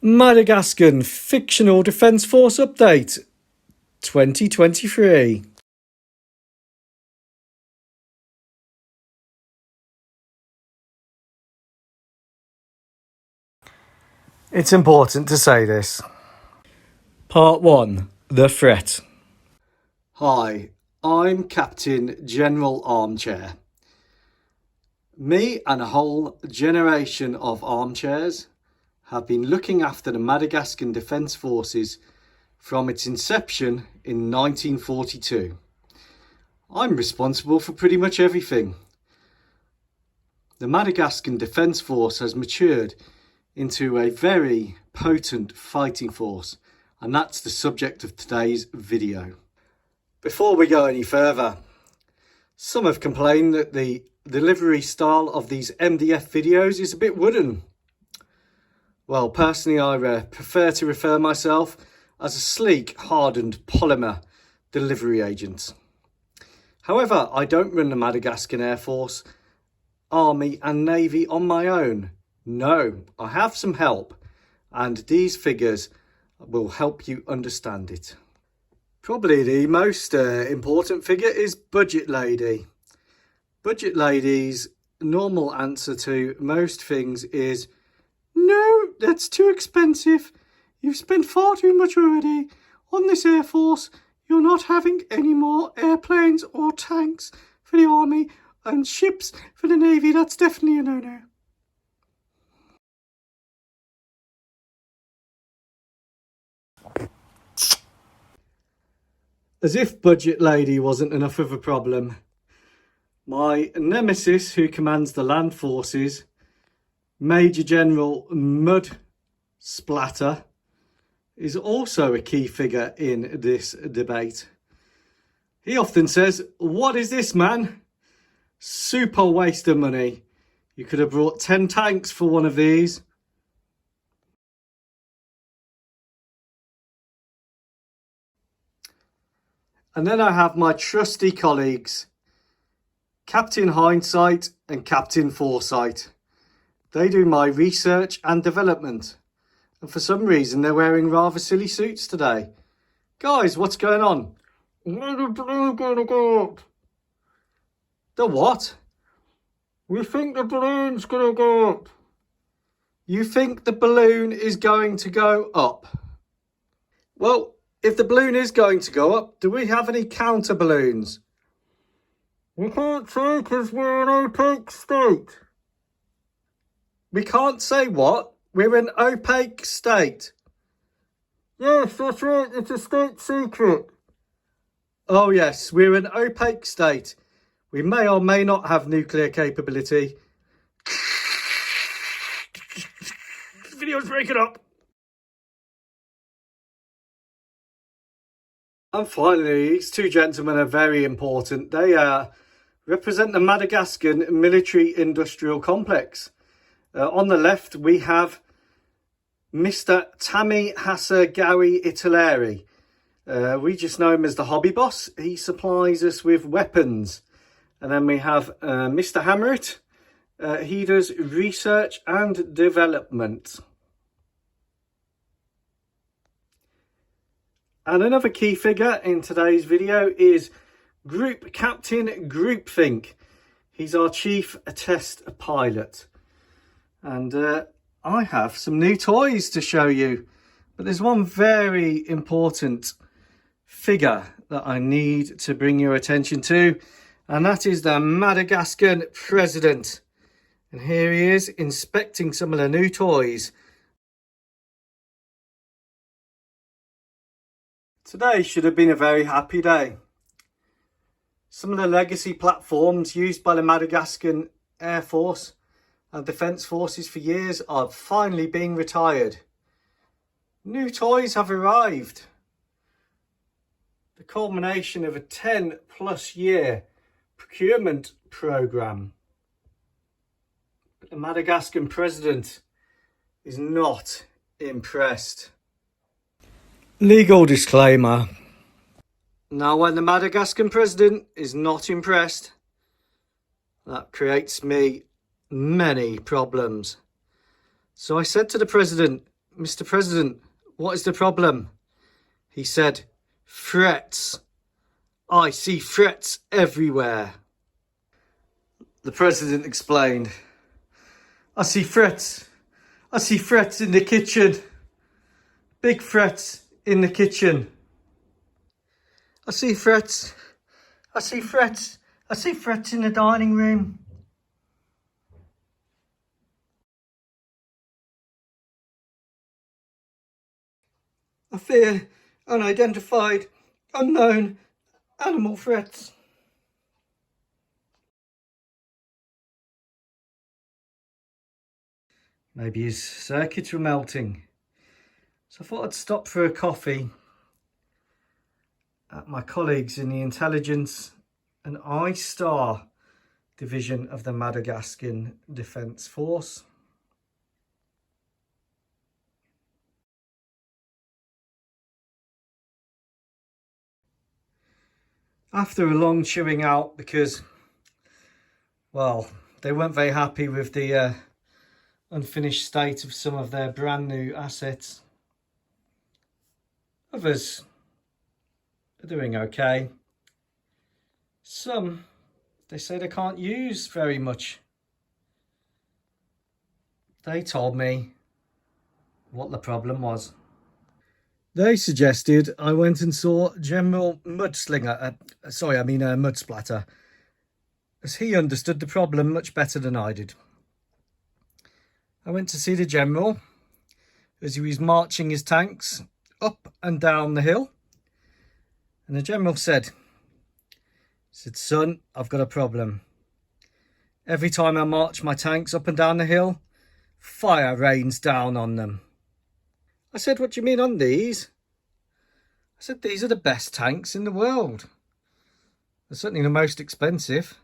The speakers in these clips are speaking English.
Madagascan Fictional Defence Force Update 2023. It's important to say this. Part 1. The Threat. Hi, I'm Captain General Armchair. Me and a whole generation of armchairs have been looking after the Madagascan Defence Forces from its inception in 1942. I'm responsible for pretty much everything. The Madagascan Defence Force has matured into a very potent fighting force, and that's the subject of today's video. Before we go any further, some have complained that the delivery style of these MDF videos is a bit wooden. Well, personally, I prefer to refer myself as a sleek, hardened polymer delivery agent. However, I don't run the Madagascan Air Force, Army and Navy on my own. No, I have some help, and these figures will help you understand it. Probably the most important figure is Budget Lady. Budget Lady's normal answer to most things is, "No, that's too expensive. You've spent far too much already on this Air Force. You're not having any more airplanes or tanks for the Army and ships for the Navy. That's definitely a no-no." As if Budget Lady wasn't enough of a problem, my nemesis who commands the land forces, Major General Mud Splatter, is also a key figure in this debate. He often says, "What is this, man? Super waste of money. You could have brought 10 tanks for one of these." And then I have my trusty colleagues, Captain Hindsight and Captain Foresight. They do my research and development. And for some reason, they're wearing rather silly suits today. Guys, what's going on? When's the balloon going to go up? The what? We think the balloon's going to go up. You think the balloon is going to go up? Well, if the balloon is going to go up, do we have any counter balloons? We can't say because we're an opaque state. We can't say what? We're an opaque state. Yes, that's right. It's a state secret. Oh yes, we're an opaque state. We may or may not have nuclear capability. This video's breaking up. And finally, these two gentlemen are very important. They represent the Madagascan military-industrial complex. On the left, we have Mr. Tammy Gawi Italeri. We just know him as the hobby boss. He supplies us with weapons. And then we have Mr. Hammerit. He does research and development. And another key figure in today's video is Group Captain Groupthink. He's our chief test pilot. And I have some new toys to show you. But there's one very important figure that I need to bring your attention to. And that is the Madagascan president. And here he is inspecting some of the new toys. Today should have been a very happy day. Some of the legacy platforms used by the Madagascan Air Force and Defence Forces for years are finally being retired. New toys have arrived. The culmination of a 10+ year procurement programme. But the Madagascan president is not impressed. Legal disclaimer. Now, when the Madagascan president is not impressed, that creates me many problems. So I said to the president, Mr. President, what is the problem? He said, threats. I see threats everywhere. The President explained, I see threats. I see threats in the kitchen. Big threats in the kitchen. I see threats. I see threats. I see threats in the dining room. I fear unidentified, unknown animal threats. Maybe his circuits were melting. So I thought I'd stop for a coffee at my colleagues in the Intelligence and I-Star division of the Madagascan Defence Force. After a long chewing out, because, well, they weren't very happy with the unfinished state of some of their brand new assets. Others are doing okay. Some, they say they can't use very much. They told me what the problem was. They suggested I went and saw General Mudslinger, Mudsplatter, as he understood the problem much better than I did. I went to see the General as he was marching his tanks up and down the hill. And the General said, son, I've got a problem. Every time I march my tanks up and down the hill, fire rains down on them. I said, what do you mean on these? I said, these are the best tanks in the world. They're certainly the most expensive.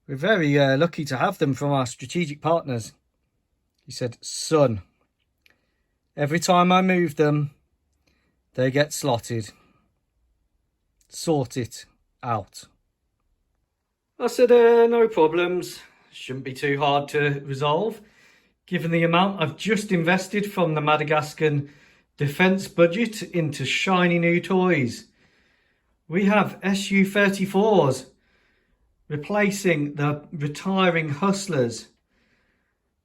We're very lucky to have them from our strategic partners. He said, son, every time I move them, they get slotted. Sort it out. I said, no problems. Shouldn't be too hard to resolve, given the amount I've just invested from the Madagascan defence budget into shiny new toys. We have Su-34s replacing the retiring Hustlers.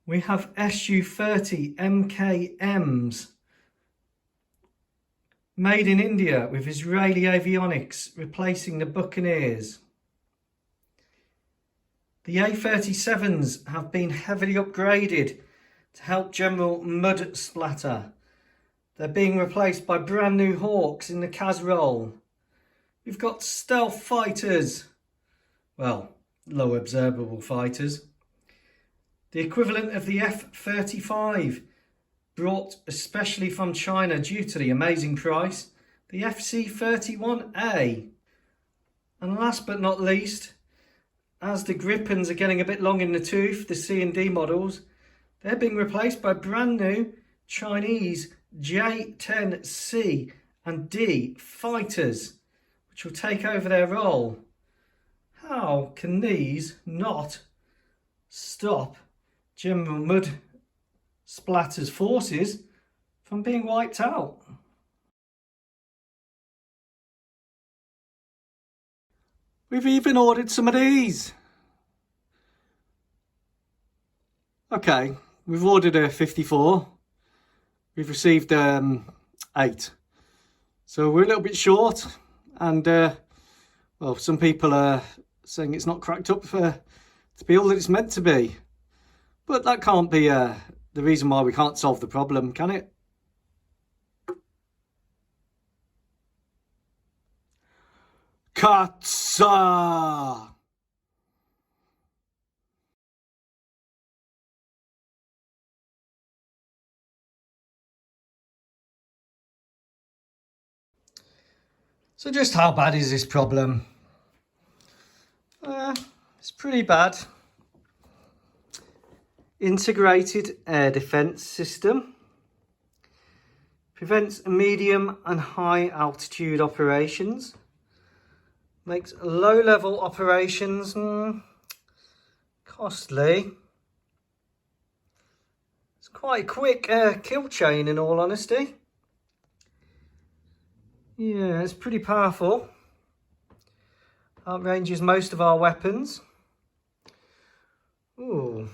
We have Su-30 MKMs made in India with Israeli avionics replacing the Buccaneers. The A-37s have been heavily upgraded to help General Mudsplatter. They're being replaced by brand new Hawks in the Casserole. We've got stealth fighters. Well, low observable fighters. The equivalent of the F-35, brought especially from China due to the amazing price, the FC-31A. And last but not least, as the Gripens are getting a bit long in the tooth, the C and D models, they're being replaced by brand new Chinese J-10C and D fighters, which will take over their role. How can these not stop General Mudsplatter's forces from being wiped out? We've even ordered some of these. Okay, we've ordered a 54. We've received 8. So we're a little bit short, and well, some people are saying it's not cracked up to be all that it's meant to be. But that can't be the reason why we can't solve the problem, can it? Katsa! So just how bad is this problem? It's pretty bad. Integrated air defence system. Prevents medium and high altitude operations. Makes low-level operations costly. It's quite a quick kill chain, in all honesty. Yeah, it's pretty powerful. Outranges most of our weapons. Ooh,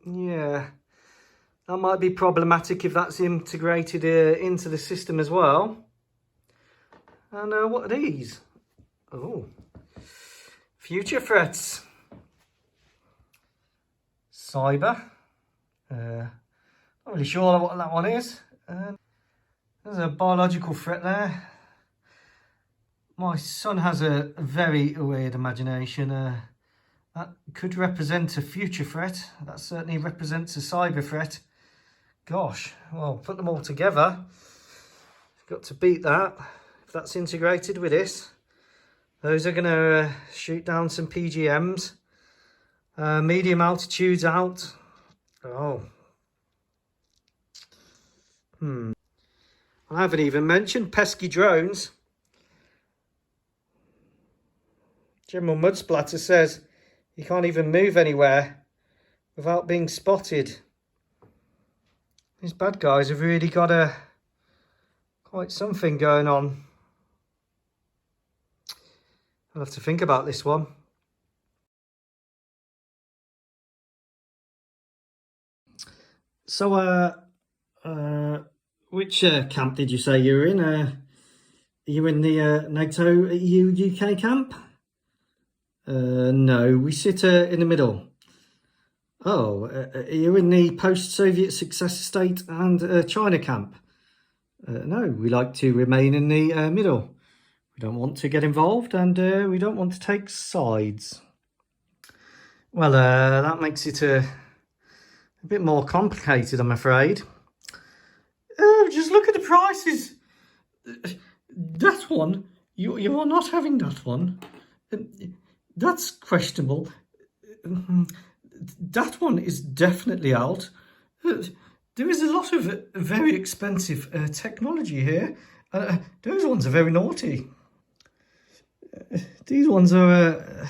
yeah. That might be problematic if that's integrated into the system as well. And what are these? Oh, future threats. Cyber. Not really sure what that one is. There's a biological threat there. My son has a very weird imagination. That could represent a future threat. That certainly represents a cyber threat. Gosh, well, put them all together. Got to beat that. If that's integrated with this, those are going to shoot down some PGMs. Medium altitudes out. Oh. I haven't even mentioned pesky drones. General Mudsplatter says you can't even move anywhere without being spotted. These bad guys have really got quite something going on. I'll have to think about this one. So, which camp did you say you were in? Are you in the NATO EU UK camp? No, we sit in the middle. Oh, are you in the post-Soviet successor state and China camp? No, we like to remain in the middle. We don't want to get involved, and we don't want to take sides. Well, that makes it a bit more complicated, I'm afraid. Just look at the prices. That one, you are not having that one. That's questionable. That one is definitely out. There is a lot of very expensive technology here. Those ones are very naughty. These ones are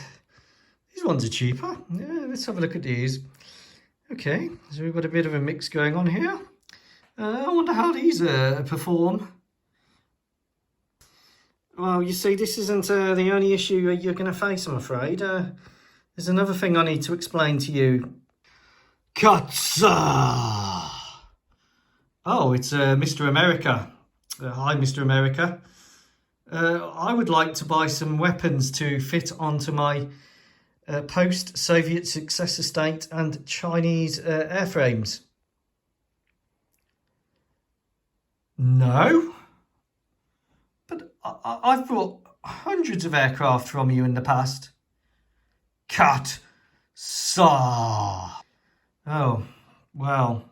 cheaper. Yeah, let's have a look at these. Okay, so we've got a bit of a mix going on here. I wonder how these perform. Well, you see, this isn't the only issue you're going to face, I'm afraid. There's another thing I need to explain to you. Katsa! Oh, it's Mr. America. Hi, Mr. America. I would like to buy some weapons to fit onto my post-Soviet successor state and Chinese airframes. No? But I've bought hundreds of aircraft from you in the past. Cut. Saw. Oh, well.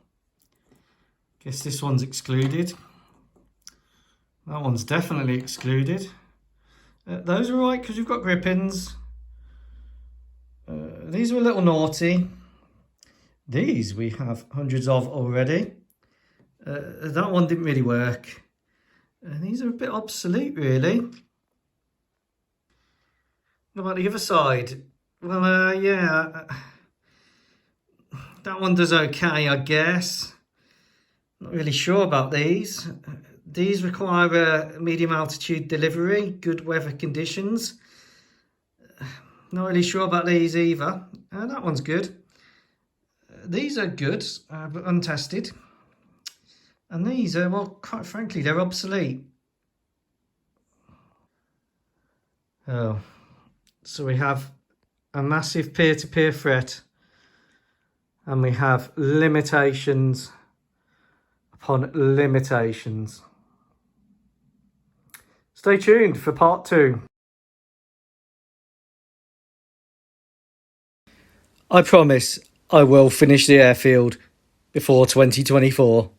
Guess this one's excluded. That one's definitely excluded. Those are right because you've got grippins. These are a little naughty. These we have hundreds of already. That one didn't really work. These are a bit obsolete, really. What about the other side? Well, yeah. That one does okay, I guess. Not really sure about these. These require medium altitude delivery, good weather conditions. Not really sure about these either. That one's good. These are good, but untested. And these are, well, quite frankly, they're obsolete. Oh, so we have a massive peer-to-peer threat, and we have limitations upon limitations. Stay tuned for part 2. I promise I will finish the airfield before 2024.